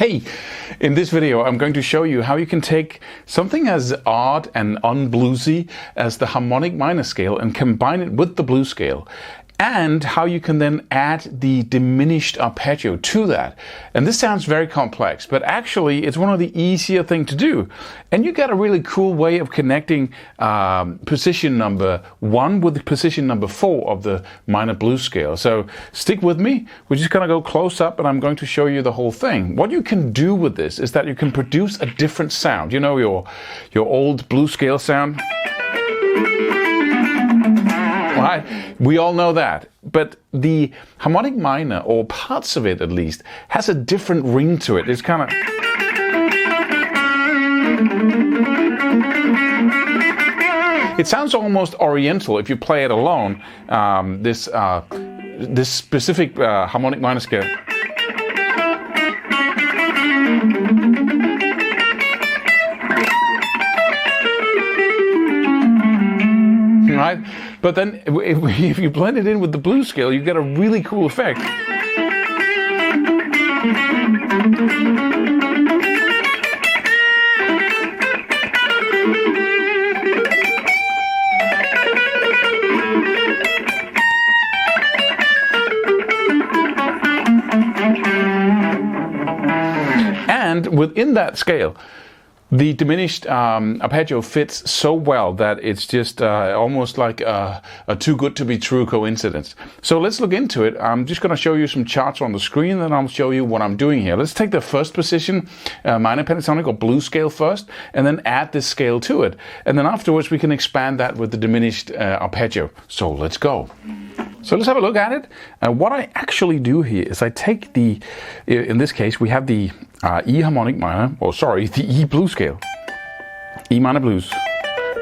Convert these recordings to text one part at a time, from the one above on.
Hey, in this video I'm going to show you how you can take something as odd and unbluesy as the harmonic minor scale and combine it with the blues scale, and how you can then add the diminished arpeggio to that. And this sounds very complex, but actually it's one of the easier things to do. And you get a really cool way of connecting position number 1 with position number 4 of the minor blues scale. So stick with me. We're just going to go close up and I'm going to show you the whole thing. What you can do with this is that you can produce a different sound. You know, your old blues scale sound? Right? We all know that. But the harmonic minor, or parts of it at least, has a different ring to it. It's kind of... It sounds almost oriental if you play it alone, this specific harmonic minor scale. Right? But then if you blend it in with the blues scale, you get a really cool effect. And within that scale, the diminished arpeggio fits so well that it's just almost like a too good to be true coincidence. So let's look into it. I'm just going to show you some charts on the screen, and I'll show you what I'm doing here. Let's take the first position, minor pentatonic or blues scale first, and then add this scale to it. And then afterwards we can expand that with the diminished arpeggio. So let's go. So let's have a look at it. What I actually do here is I take in this case we have the E harmonic minor, the E blues scale. E minor blues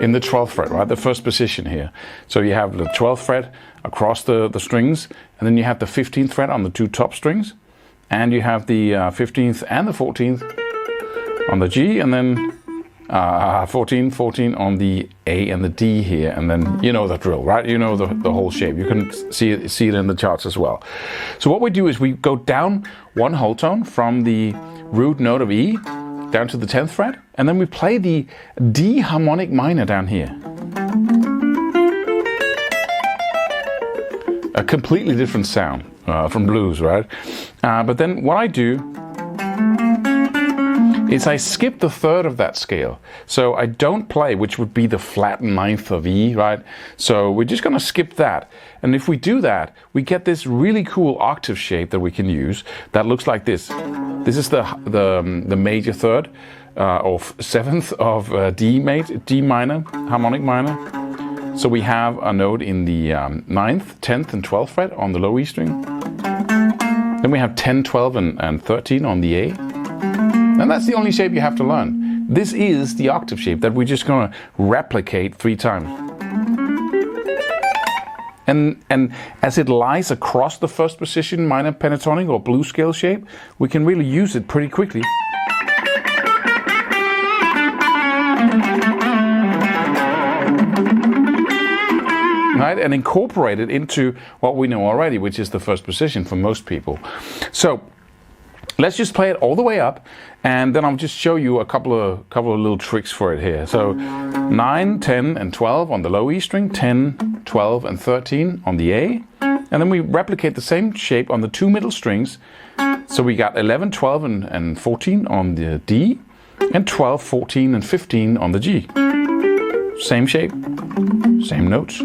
in the 12th fret, right? The first position here. So you have the 12th fret across the strings, and then you have the 15th fret on the two top strings, and you have the 15th and the 14th on the G, and then 14 on the A and the D here, and then you know the drill, right? You know the whole shape. You can see it in the charts as well. So what we do is we go down one whole tone from the root note of E down to the 10th fret, and then we play the D harmonic minor down here. A completely different sound from blues, right? But then what I do is I skip the third of that scale. So I don't play, which would be the flat 9th of E, right? So we're just gonna skip that. And if we do that, we get this really cool octave shape that we can use that looks like this. This is the major third, or 7th of D minor, harmonic minor. So we have a note in the 9th, 10th and 12th fret on the low E string. Then we have 10, 12 and 13 on the A. And that's the only shape you have to learn. This is the octave shape that we're just going to replicate 3 times. And as it lies across the first position minor pentatonic or blues scale shape, we can really use it pretty quickly. Right? And incorporate it into what we know already, which is the first position for most people. So let's just play it all the way up, and then I'll just show you a couple of little tricks for it here. So 9, 10 and 12 on the low E string, 10, 12 and 13 on the A, and then we replicate the same shape on the 2 middle strings. So we got 11, 12 and 14 on the D, and 12, 14 and 15 on the G. Same shape, same notes,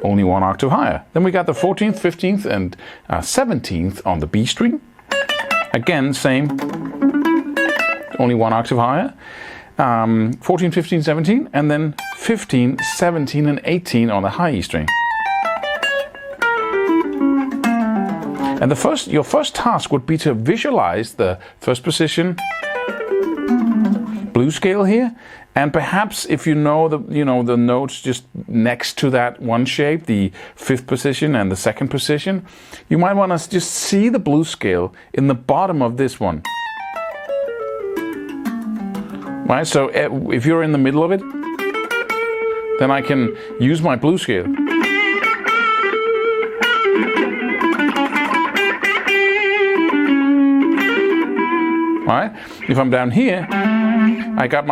only 1 octave higher. Then we got the 14th, 15th and 17th on the B string. Again, same, only 1 octave higher. 14, 15, 17, and then 15, 17, and 18 on the high E string. And your first task would be to visualize the first position blues scale here, and perhaps if you know the notes just next to that one shape, the 5th position and the 2nd position, you might want to just see the blues scale in the bottom of this one. Right, so if you're in the middle of it, then I can use my blues scale. Right? If I'm down here, I got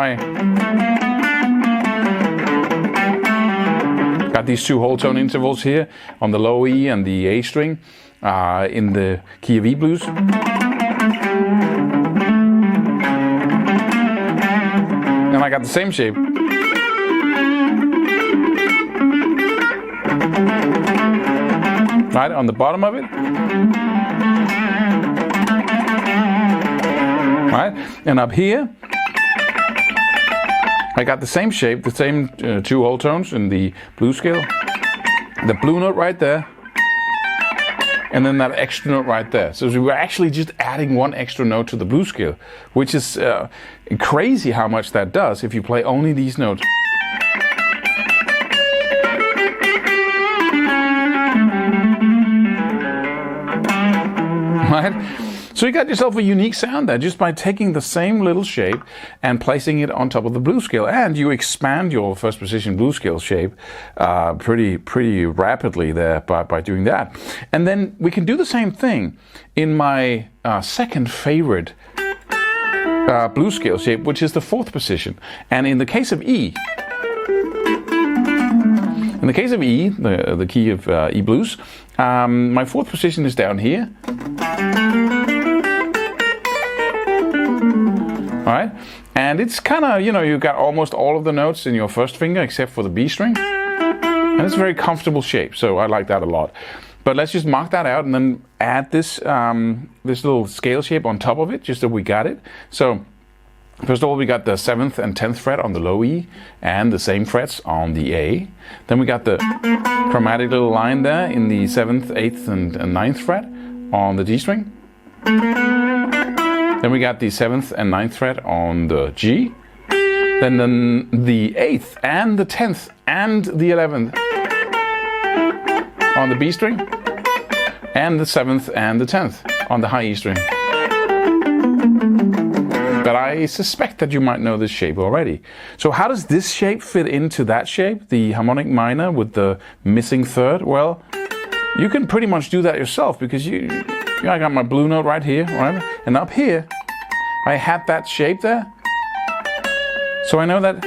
these two whole tone intervals here on the low E and the A string in the key of E blues. And I got the same shape. Right, on the bottom of it. Right, and up here, I got the same shape, the same two whole tones in the blues scale. The blue note right there, and then that extra note right there. So we're actually just adding one extra note to the blues scale, which is crazy how much that does if you play only these notes. Right? So you got yourself a unique sound there just by taking the same little shape and placing it on top of the blues scale, and you expand your first position blues scale shape pretty rapidly there by doing that. And then we can do the same thing in my second favorite blues scale shape, which is the fourth position. And in the case of E, the key of E blues, my fourth position is down here. Alright, and it's kind of, you've got almost all of the notes in your first finger except for the B string, and it's a very comfortable shape, so I like that a lot. But let's just mark that out and then add this this little scale shape on top of it, just so we got it. So first of all, we got the 7th and 10th fret on the low E and the same frets on the A. Then we got the chromatic little line there in the 7th, 8th and 9th fret on the G string. Then we got the 7th and 9th fret on the G. Then the 8th and the 10th and the 11th on the B string. And the 7th and the 10th on the high E string. But I suspect that you might know this shape already. So how does this shape fit into that shape, the harmonic minor with the missing third? Well, you can pretty much do that yourself, because I got my blue note right here, right? And up here, I had that shape there. So I know that.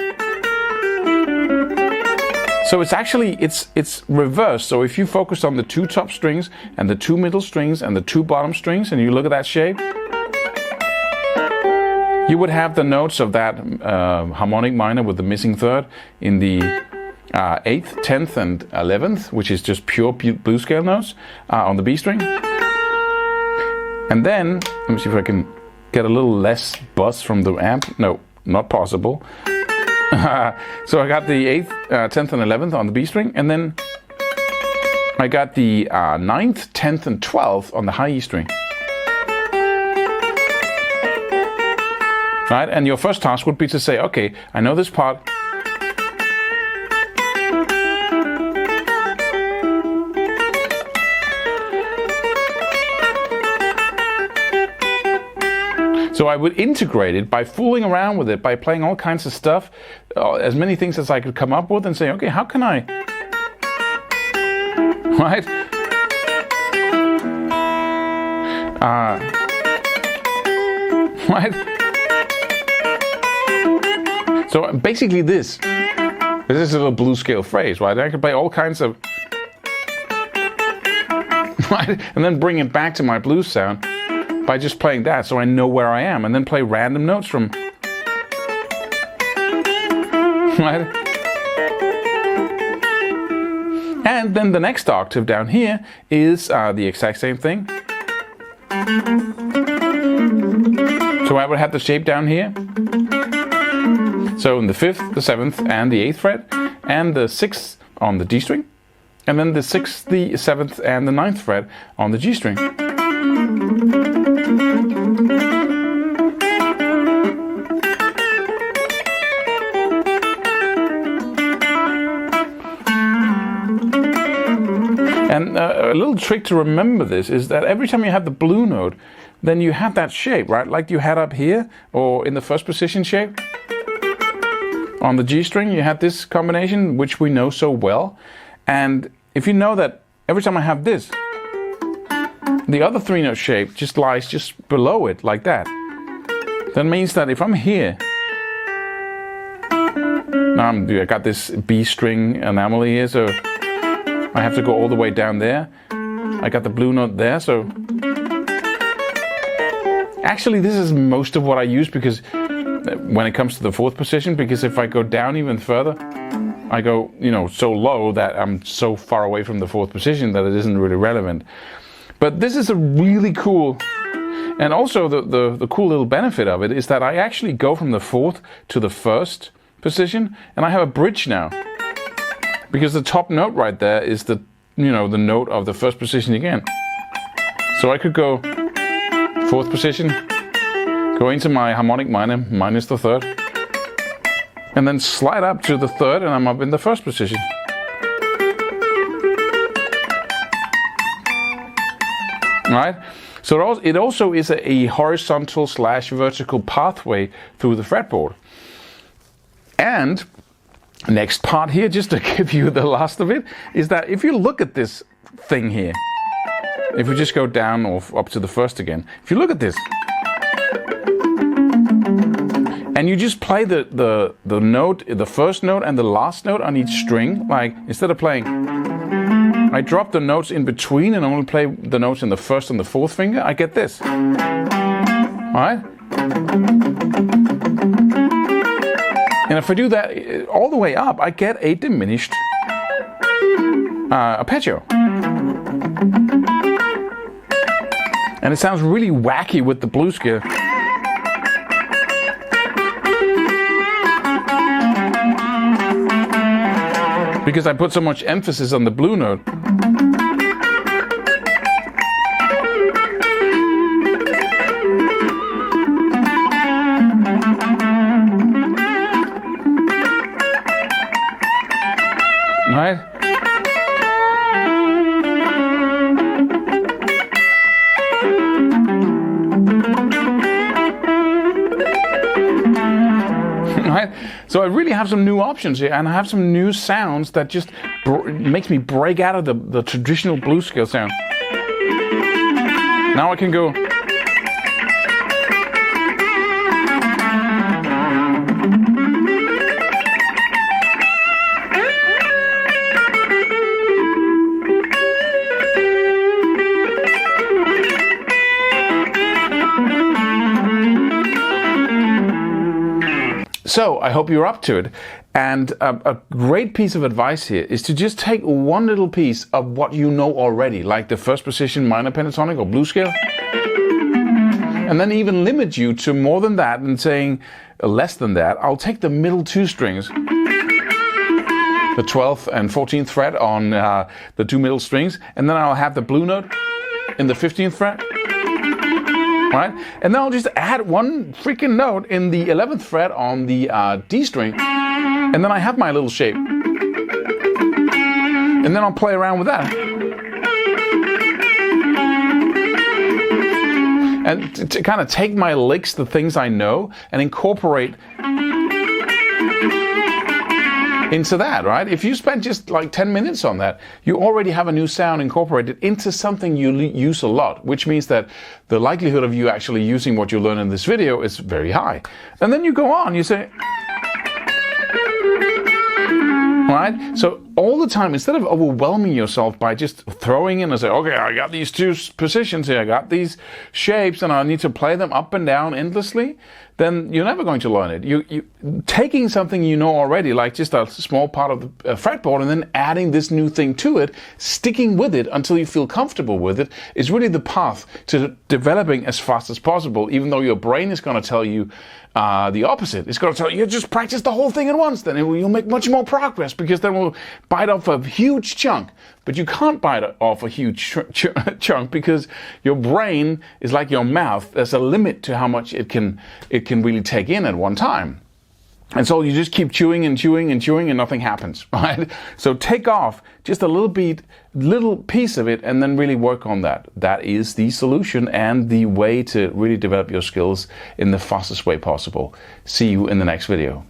So it's actually, it's reversed. So if you focus on the two top strings and the two middle strings and the two bottom strings, and you look at that shape, you would have the notes of that harmonic minor with the missing third in the 8th, 10th, and 11th, which is just pure blues scale notes on the B string. And then, let me see if I can get a little less buzz from the amp. No, not possible. So I got the 8th, 10th, and 11th on the B string, and then I got the 9th, 10th, and 12th on the high E string. Right, and your first task would be to say, okay, I know this part. So I would integrate it by fooling around with it, by playing all kinds of stuff, as many things as I could come up with, and say, okay, how can I, right? Right? So basically this is a little blues scale phrase, right? I can play all kinds of, right? And then bring it back to my blues sound by just playing that, so I know where I am, and then play random notes from, right? And then the next octave down here is the exact same thing. So I would have the shape down here. So in the 5th, the 7th, and the 8th fret, and the 6th on the D string, and then the 6th, the 7th, and the 9th fret on the G string. And a little trick to remember this is that every time you have the blue note, then you have that shape, right? Like you had up here, or in the first position shape. On the G string, you had this combination, which we know so well. And if you know that every time I have this, the other three note shape just lies just below it, like that. that means that if I'm here, now I got this B string anomaly here, so I have to go all the way down there. I got the blue note there, so actually this is most of what I use, because when it comes to the fourth position, because if I go down even further, I go, so low that I'm so far away from the fourth position that it isn't really relevant. But this is a really cool, and also the cool little benefit of it is that I actually go from the fourth to the first position, and I have a bridge now, because the top note right there is the the note of the first position again. So I could go fourth position, go into my harmonic minor minus the third, and then slide up to the third, and I'm up in the first position. Right? So it also is a horizontal / vertical pathway through the fretboard. And next part here, just to give you the last of it, is that if you look at this thing here, if we just go down or up to the first again, if you look at this, and you just play the note, the first note and the last note on each string, like instead of playing, I drop the notes in between and only play the notes in the first and the fourth finger, I get this. Alright? And if I do that all the way up, I get a diminished arpeggio. And it sounds really wacky with the blues scale. Because I put so much emphasis on the blue note. Right? Right? So I really have some new options here, and I have some new sounds that just makes me break out of the traditional blues scale sound. Now I can go. So I hope you're up to it. And a great piece of advice here is to just take one little piece of what you know already, like the first position minor pentatonic or blues scale, and then even limit you to more than that and saying less than that. I'll take the middle two strings, the 12th and 14th fret on the two middle strings, and then I'll have the blue note in the 15th fret. Right? And then I'll just add one freaking note in the 11th fret on the D string, and then I have my little shape. And then I'll play around with that. And to kind of take my licks, the things I know, and incorporate into that, right? If you spend just like 10 minutes on that, you already have a new sound incorporated into something you use a lot, which means that the likelihood of you actually using what you learn in this video is very high. And then you go on, you say, right? So all the time, instead of overwhelming yourself by just throwing in and say, okay, I got these two positions here, I got these shapes, and I need to play them up and down endlessly, then you're never going to learn it. You taking something you know already, like just a small part of the fretboard, and then adding this new thing to it, sticking with it until you feel comfortable with it, is really the path to developing as fast as possible, even though your brain is going to tell you the opposite. It's going to tell you, just practice the whole thing at once, then you'll make much more progress, because then we'll bite off a huge chunk. But you can't bite off a huge chunk, because your brain is like your mouth. There's a limit to how much it can really take in at one time. And so you just keep chewing and chewing and chewing, and nothing happens, right? So take off just a little piece of it, and then really work on that. That is the solution and the way to really develop your skills in the fastest way possible. See you in the next video.